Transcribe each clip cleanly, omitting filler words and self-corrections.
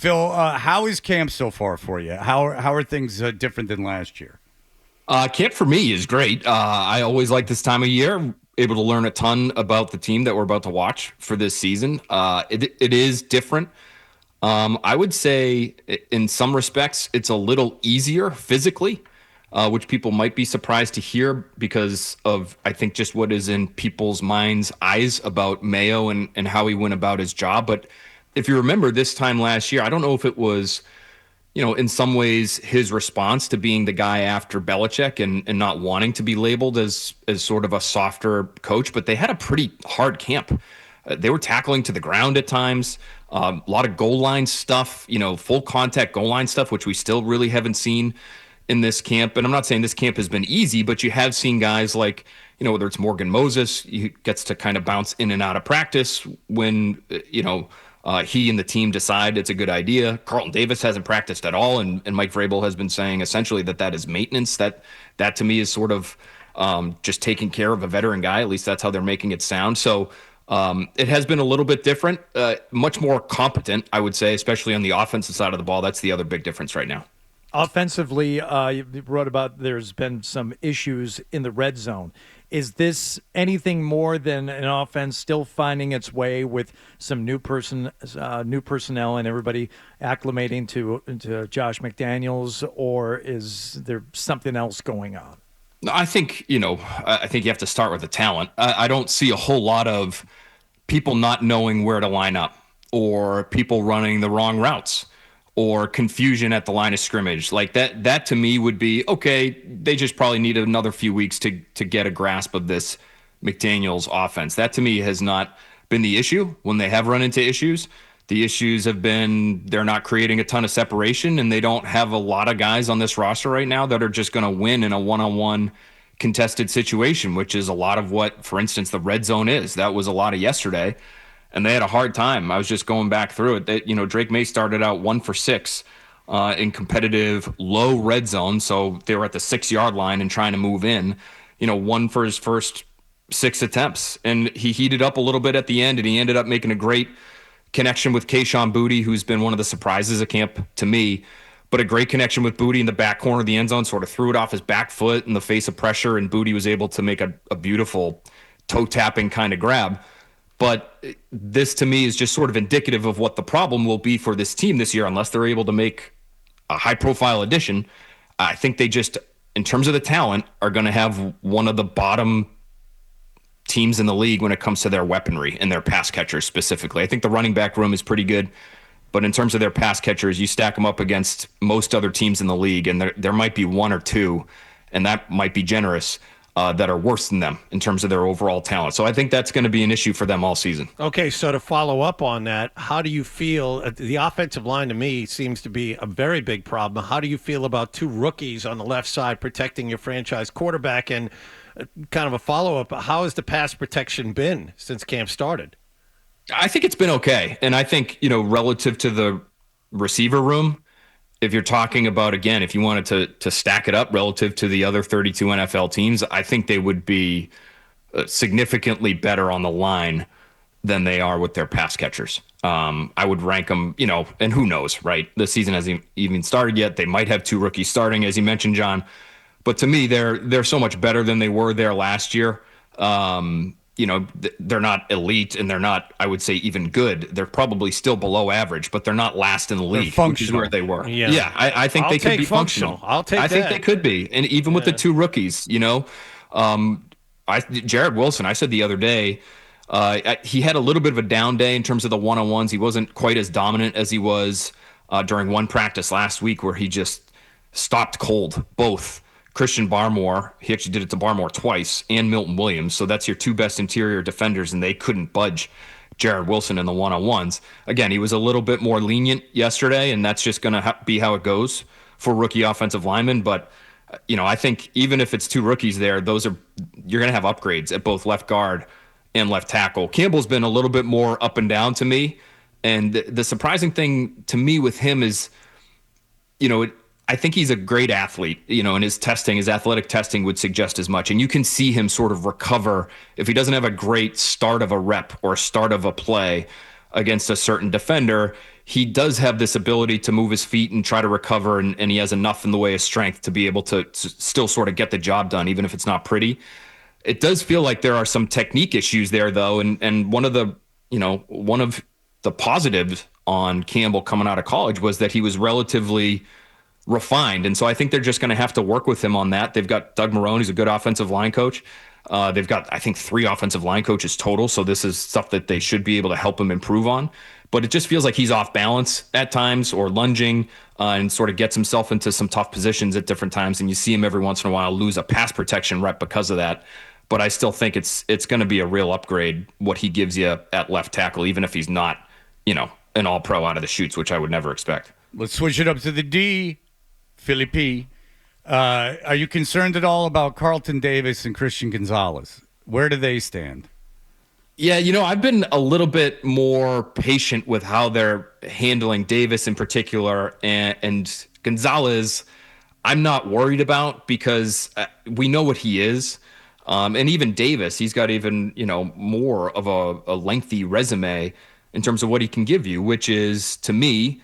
Phil, how is camp so far for you? How are things different than last year? Camp for me is great. I always like this time of year, able to learn a ton about the team that we're about to watch for this season. It is different. I would say in some respects, it's a little easier physically, which people might be surprised to hear because of, I think, just what is in people's minds' eyes about Mayo and how he went about his job. But if you remember this time last year, I don't know if it was in some ways his response to being the guy after Belichick and not wanting to be labeled as sort of a softer coach, but they had a pretty hard camp. They were tackling to the ground at times, a lot of goal line stuff, full contact goal line stuff, which we still really haven't seen in this camp. And I'm not saying this camp has been easy, but you have seen guys like, whether it's Morgan Moses, he gets to kind of bounce in and out of practice when, he and the team decide it's a good idea. Carlton Davis hasn't practiced at all, and Mike Vrabel has been saying essentially that is maintenance. That to me is sort of just taking care of a veteran guy. At least that's how they're making it sound. So it has been a little bit different, much more competent, I would say, especially on the offensive side of the ball. That's the other big difference right now. Offensively, you wrote about there's been some issues in the red zone. Is this anything more than an offense still finding its way with some new personnel and everybody acclimating to Josh McDaniels, or is there something else going on? I think, I think you have to start with the talent. I don't see a whole lot of people not knowing where to line up or people running the wrong routes or confusion at the line of scrimmage. Like that to me would be, okay, they just probably need another few weeks to get a grasp of this McDaniels offense. That to me has not been the issue when they have run into issues. The issues have been they're not creating a ton of separation, and they don't have a lot of guys on this roster right now that are just going to win in a one-on-one contested situation, which is a lot of what, for instance, the red zone is. That was a lot of yesterday. And they had a hard time. I was just going back through it. Drake May started out 1 for 6 in competitive low red zone. So they were at the 6-yard line and trying to move in, 1 for his first 6 attempts. And he heated up a little bit at the end, and he ended up making a great connection with Kayshon Boutte, who's been one of the surprises of camp to me. But a great connection with Boutte in the back corner of the end zone, sort of threw it off his back foot in the face of pressure, and Boutte was able to make a beautiful toe-tapping kind of grab. But this, to me, is just sort of indicative of what the problem will be for this team this year, unless they're able to make a high-profile addition. I think they just, in terms of the talent, are going to have one of the bottom teams in the league when it comes to their weaponry and their pass catchers specifically. I think the running back room is pretty good, but in terms of their pass catchers, you stack them up against most other teams in the league, and there might be one or two, and that might be generous, that are worse than them in terms of their overall talent. So I think that's going to be an issue for them all season. Okay, so to follow up on that, how do you feel? The offensive line to me seems to be a very big problem. How do you feel about 2 rookies on the left side protecting your franchise quarterback? And kind of a follow-up, how has the pass protection been since camp started? I think it's been okay. And I think, relative to the receiver room, if you're talking about, again, if you wanted to stack it up relative to the other 32 NFL teams, I think they would be significantly better on the line than they are with their pass catchers. I would rank them, and who knows, right? The season hasn't even started yet. They might have 2 rookies starting, as you mentioned, John. But to me, they're so much better than they were there last year. They're not elite, and they're not, I would say, even good. They're probably still below average, but they're not last in the league, which is where they were. Yeah, I think they could be functional. I think they could be. And even with the 2 rookies, Jared Wilson, I said the other day, he had a little bit of a down day in terms of the one-on-ones. He wasn't quite as dominant as he was during one practice last week where he just stopped cold both Christian Barmore, he actually did it to Barmore twice, and Milton Williams. So that's your 2 best interior defenders, and they couldn't budge Jared Wilson in the one-on-ones. Again, he was a little bit more lenient yesterday, and that's just going to be how it goes for rookie offensive linemen. But, I think even if it's 2 rookies there, you're going to have upgrades at both left guard and left tackle. Campbell's been a little bit more up and down to me, and the surprising thing to me with him is, I think he's a great athlete, and his athletic testing would suggest as much. And you can see him sort of recover if he doesn't have a great start of a rep or start of a play against a certain defender. he does have this ability to move his feet and try to recover, and he has enough in the way of strength to be able to still sort of get the job done, even if it's not pretty. It does feel like there are some technique issues there, though, and one of the positives on Campbell coming out of college was that he was relatively refined, and so I think they're just going to have to work with him on that. They've got Doug Marrone, who's a good offensive line coach. They've got, I think, 3 offensive line coaches total, so this is stuff that they should be able to help him improve on. But it just feels like he's off balance at times, or lunging, and sort of gets himself into some tough positions at different times, and you see him every once in a while lose a pass protection rep because of that. But I still think it's going to be a real upgrade what he gives you at left tackle, even if he's not, an all-pro out of the chutes, which I would never expect. Let's switch it up to the D, Philly P. Are you concerned at all about Carlton Davis and Christian Gonzalez? Where do they stand? Yeah, I've been a little bit more patient with how they're handling Davis in particular, and Gonzalez I'm not worried about, because we know what he is. And even Davis, he's got even, more of a lengthy resume in terms of what he can give you, which is, to me,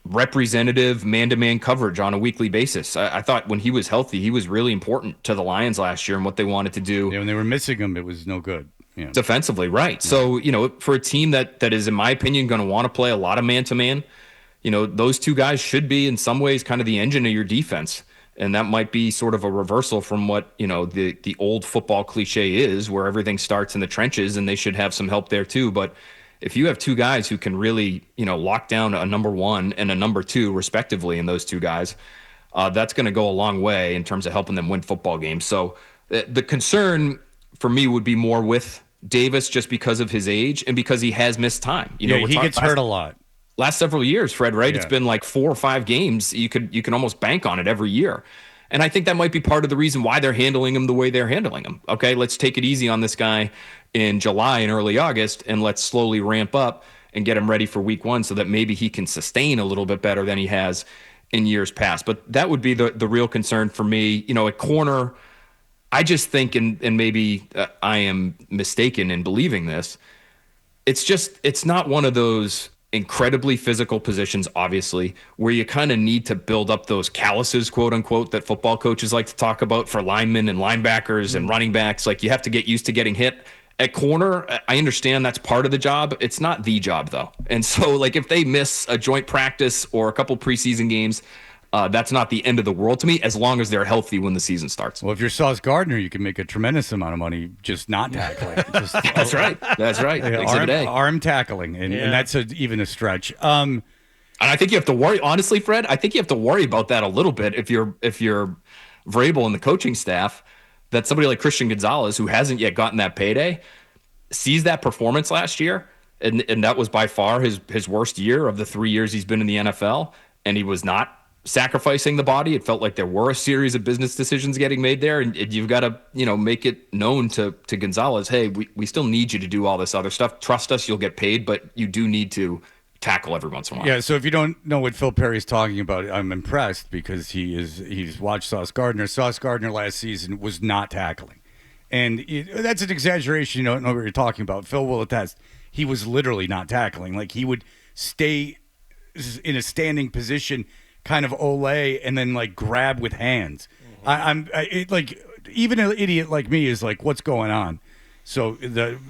representative man-to-man coverage on a weekly basis. I thought when he was healthy, he was really important to the Lions last year and what they wanted to do. Yeah, when they were missing him, it was no good. Yeah. Defensively, right. Yeah. So, for a team that is, in my opinion, going to want to play a lot of man-to-man, those two guys should be in some ways kind of the engine of your defense. And that might be sort of a reversal from what, the old football cliche is, where everything starts in the trenches, and they should have some help there too. But if you have two guys who can really, lock down a number 1 and a number 2 respectively in those two guys, that's going to go a long way in terms of helping them win football games. So the concern for me would be more with Davis, just because of his age and because he has missed time. He gets hurt a lot. Last several years, Fred, right? Yeah. It's been like 4 or 5 games. You can almost bank on it every year. And I think that might be part of the reason why they're handling him the way they're handling him. Okay, let's take it easy on this guy in July and early August, and let's slowly ramp up and get him ready for week 1 so that maybe he can sustain a little bit better than he has in years past. But that would be the real concern for me. At corner, I just think, and maybe I am mistaken in believing this, it's not one of those incredibly physical positions, obviously, where you kind of need to build up those calluses, quote unquote, that football coaches like to talk about for linemen and linebackers and running backs. Like, you have to get used to getting hit. At corner, I understand that's part of the job. It's not the job, though. And so, like, if they miss a joint practice or a couple preseason games, that's not the end of the world to me, as long as they're healthy when the season starts. Well, if you're Sauce Gardner, you can make a tremendous amount of money just not tackling. That's right. That's right. Arm tackling, and that's even a stretch. And I think you have to worry, honestly, Fred. I think you have to worry about that a little bit if you're Vrabel and the coaching staff, that somebody like Christian Gonzalez, who hasn't yet gotten that payday, sees that performance last year, and that was by far his worst year of the 3 years he's been in the NFL, and he was not sacrificing the body. It felt like there were a series of business decisions getting made there, and you've got to make it known to Gonzalez, hey, we still need you to do all this other stuff. Trust us, you'll get paid, but you do need to tackle every once in a while. Yeah, so if you don't know what Phil Perry's talking about, I'm impressed, because he's watched Sauce Gardner. Sauce Gardner last season was not tackling. And that's an exaggeration. You don't know what you're talking about. Phil will attest. He was literally not tackling. Like, he would stay in a standing position, kind of ole, and then like grab with hands. Like, even an idiot like me is like, what's going on? So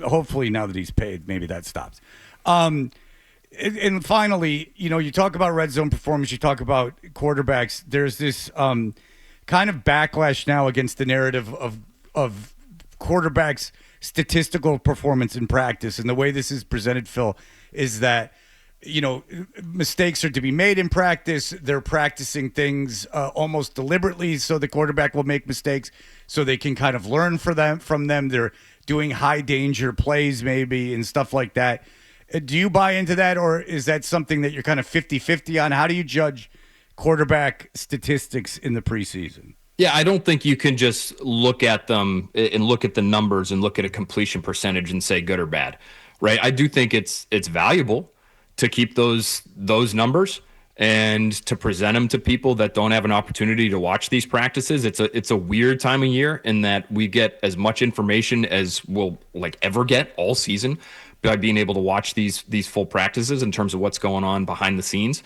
hopefully now that he's paid, maybe that stops. And finally, you talk about red zone performance, you talk about quarterbacks. There's this kind of backlash now against the narrative of quarterbacks' statistical performance in practice. And the way this is presented, Phil, is that mistakes are to be made in practice. They're practicing things almost deliberately so the quarterback will make mistakes so they can kind of learn from them. They're doing high danger plays maybe and stuff like that. Do you buy into that, or is that something that you're kind of 50-50 on? How do you judge quarterback statistics in the preseason? Yeah, I don't think you can just look at them and look at the numbers and look at a completion percentage and say good or bad, right? I do think it's valuable to keep those numbers and to present them to people that don't have an opportunity to watch these practices. It's a weird time of year in that we get as much information as we'll ever get all season. by being able to watch these full practices in terms of what's going on behind the scenes.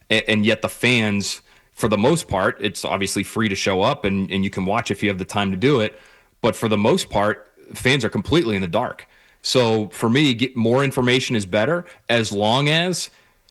And yet the fans, for the most part, it's obviously free to show up and you can watch if you have the time to do it. But for the most part, fans are completely in the dark. So for me, get more information is better as long as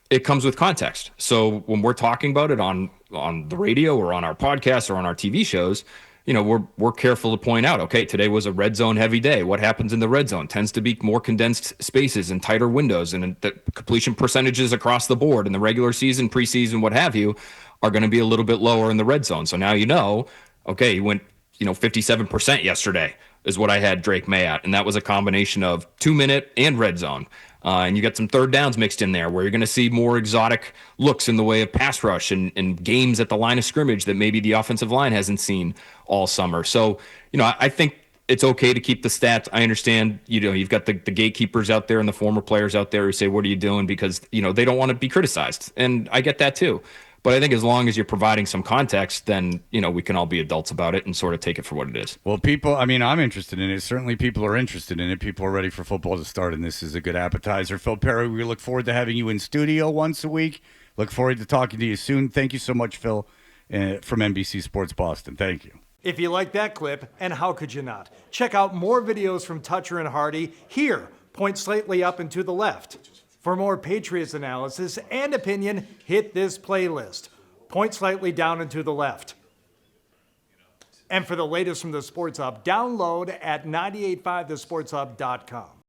it comes with context. So when we're talking about it on the radio or on our podcast or on our TV shows, we're careful to point out, okay, today was a red zone heavy day. What happens in the red zone tends to be more condensed spaces and tighter windows, and the completion percentages across the board in the regular season, preseason, what have you, are going to be a little bit lower in the red zone. So now okay, you went 57% yesterday is what I had Drake May at, and that was a combination of 2-minute and red zone. And you got some third downs mixed in there where you're going to see more exotic looks in the way of pass rush and games at the line of scrimmage that maybe the offensive line hasn't seen all summer. So, I think it's okay to keep the stats. I understand, you've got the gatekeepers out there and the former players out there who say, what are you doing? Because, they don't want to be criticized. And I get that too. But I think as long as you're providing some context, then, we can all be adults about it and sort of take it for what it is. Well, I'm interested in it. Certainly people are interested in it. People are ready for football to start, and this is a good appetizer. Phil Perry, we look forward to having you in studio once a week. Look forward to talking to you soon. Thank you so much, Phil, from NBC Sports Boston. Thank you. If you like that clip, and how could you not? Check out more videos from Toucher and Hardy here. Point slightly up and to the left. For more Patriots analysis and opinion, hit this playlist. Point slightly down and to the left. And for the latest from the Sports Hub, download at 985thesportshub.com.